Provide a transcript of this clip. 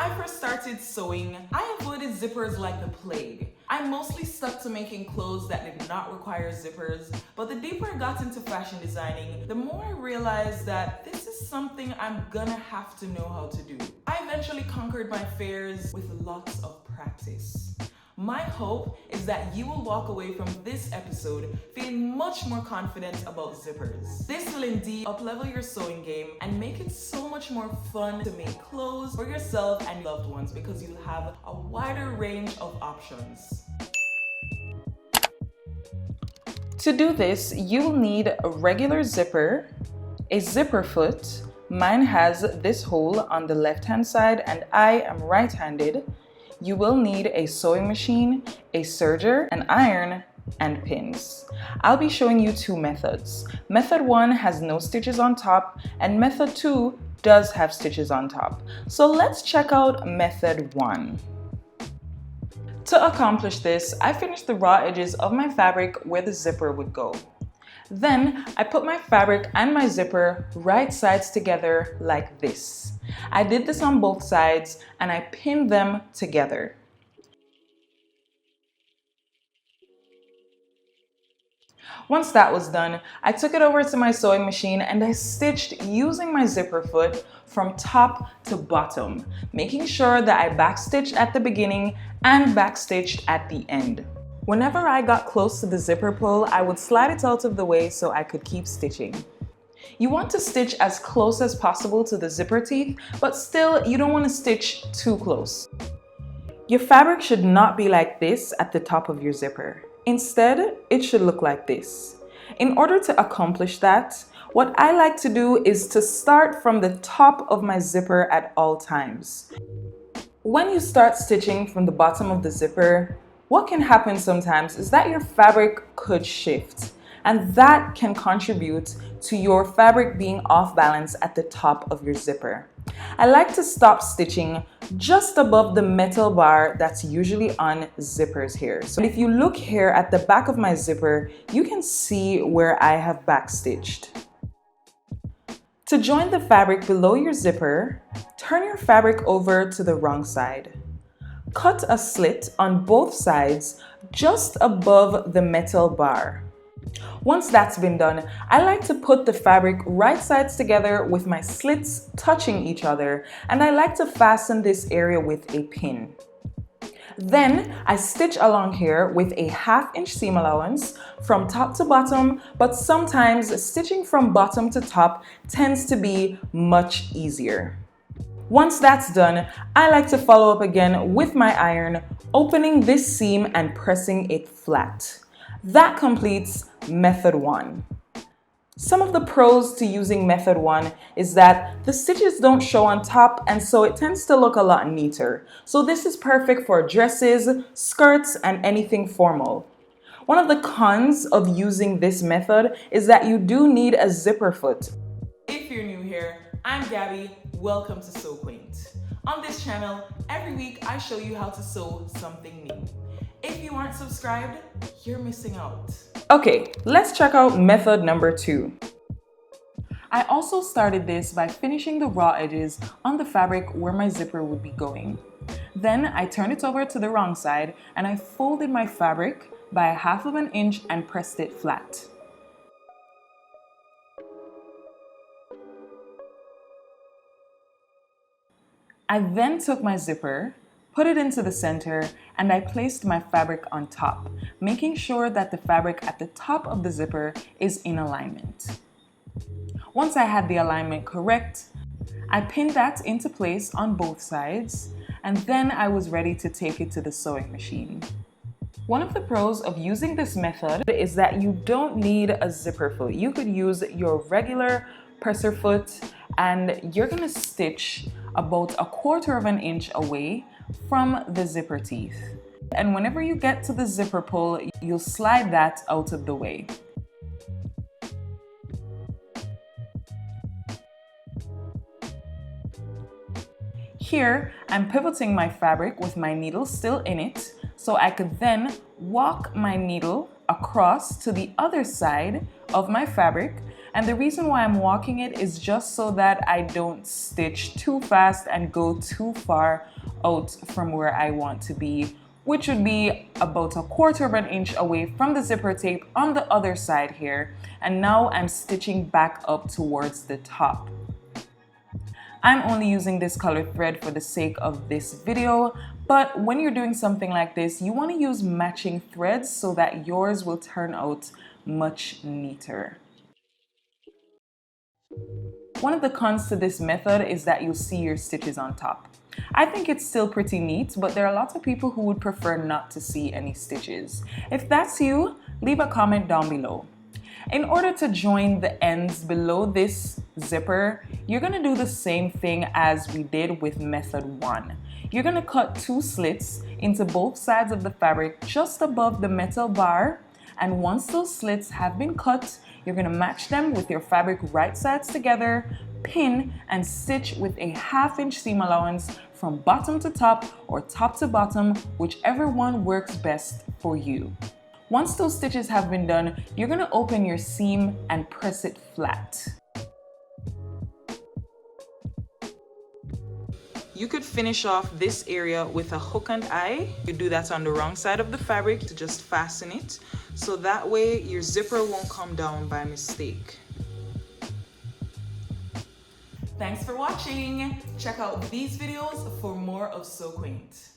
I first started sewing, I avoided zippers like the plague. I mostly stuck to making clothes that did not require zippers, but the deeper I got into fashion designing, the more I realized that this is something I'm gonna have to know how to do. I eventually conquered my fears with lots of practice. My hope is that you will walk away from this episode feeling much more confident about zippers. This will indeed up-level your sewing game and make it so much more fun to make clothes for yourself and loved ones because you'll have a wider range of options. To do this, you'll need a regular zipper, a zipper foot. Mine has this hole on the left-hand side and I am right-handed. You will need a sewing machine, a serger, an iron, and pins. I'll be showing you two methods. Method 1 has no stitches on top and method 2 does have stitches on top. So let's check out method 1. To accomplish this, I finished the raw edges of my fabric where the zipper would go. Then I put my fabric and my zipper right sides together like this. I did this on both sides and I pinned them together. Once that was done, I took it over to my sewing machine and I stitched using my zipper foot from top to bottom, making sure that I backstitched at the beginning and backstitched at the end. Whenever I got close to the zipper pull, I would slide it out of the way so I could keep stitching. You want to stitch as close as possible to the zipper teeth, but still you don't want to stitch too close. Your fabric should not be like this at the top of your zipper. Instead, it should look like this. In order to accomplish that, what I like to do is to start from the top of my zipper at all times. When you start stitching from the bottom of the zipper, what can happen sometimes is that your fabric could shift, and that can contribute to your fabric being off balance at the top of your zipper. I like to stop stitching just above the metal bar that's usually on zippers here. So if you look here at the back of my zipper, you can see where I have backstitched. To join the fabric below your zipper, turn your fabric over to the wrong side. Cut a slit on both sides just above the metal bar. Once that's been done, I like to put the fabric right sides together with my slits touching each other, and I like to fasten this area with a pin. Then I stitch along here with a 1/2 inch seam allowance from top to bottom, but sometimes stitching from bottom to top tends to be much easier. Once that's done, I like to follow up again with my iron, opening this seam and pressing it flat. That completes method 1. Some of the pros to using method 1 is that the stitches don't show on top and so it tends to look a lot neater. So this is perfect for dresses, skirts, and anything formal. One of the cons of using this method is that you do need a zipper foot. If you're new here, I'm Gabby. Welcome to Sew Quaint. On this channel, every week I show you how to sew something new. If you aren't subscribed, you're missing out. Okay, let's check out method number 2. I also started this by finishing the raw edges on the fabric where my zipper would be going. Then I turned it over to the wrong side and I folded my fabric by 1/2 inch and pressed it flat. I then took my zipper, put it into the center, and I placed my fabric on top, making sure that the fabric at the top of the zipper is in alignment. Once I had the alignment correct, I pinned that into place on both sides, and then I was ready to take it to the sewing machine. One of the pros of using this method is that you don't need a zipper foot. You could use your regular presser foot and you're gonna stitch about 1/4 inch away from the zipper teeth. And whenever you get to the zipper pull, you'll slide that out of the way. Here, I'm pivoting my fabric with my needle still in it, so I could then walk my needle across to the other side of my fabric And the reason why I'm walking it is just so that I don't stitch too fast and go too far out from where I want to be, which would be about 1/4 of an inch away from the zipper tape on the other side here. And now I'm stitching back up towards the top. I'm only using this color thread for the sake of this video, but when you're doing something like this, you want to use matching threads so that yours will turn out much neater. One of the cons to this method is that you'll see your stitches on top. I think it's still pretty neat, but there are lots of people who would prefer not to see any stitches. If that's you, leave a comment down below. In order to join the ends below this zipper, you're going to do the same thing as we did with method 1. You're going to cut 2 slits into both sides of the fabric just above the metal bar, and once those slits have been cut, you're going to match them with your fabric right sides together, pin, and stitch with a 1/2 inch seam allowance from bottom to top or top to bottom, whichever one works best for you. Once those stitches have been done, you're going to open your seam and press it flat. You could finish off this area with a hook and eye. You do that on the wrong side of the fabric to just fasten it, so that way your zipper won't come down by mistake. Thanks for watching. Check out these videos for more of So Quaint.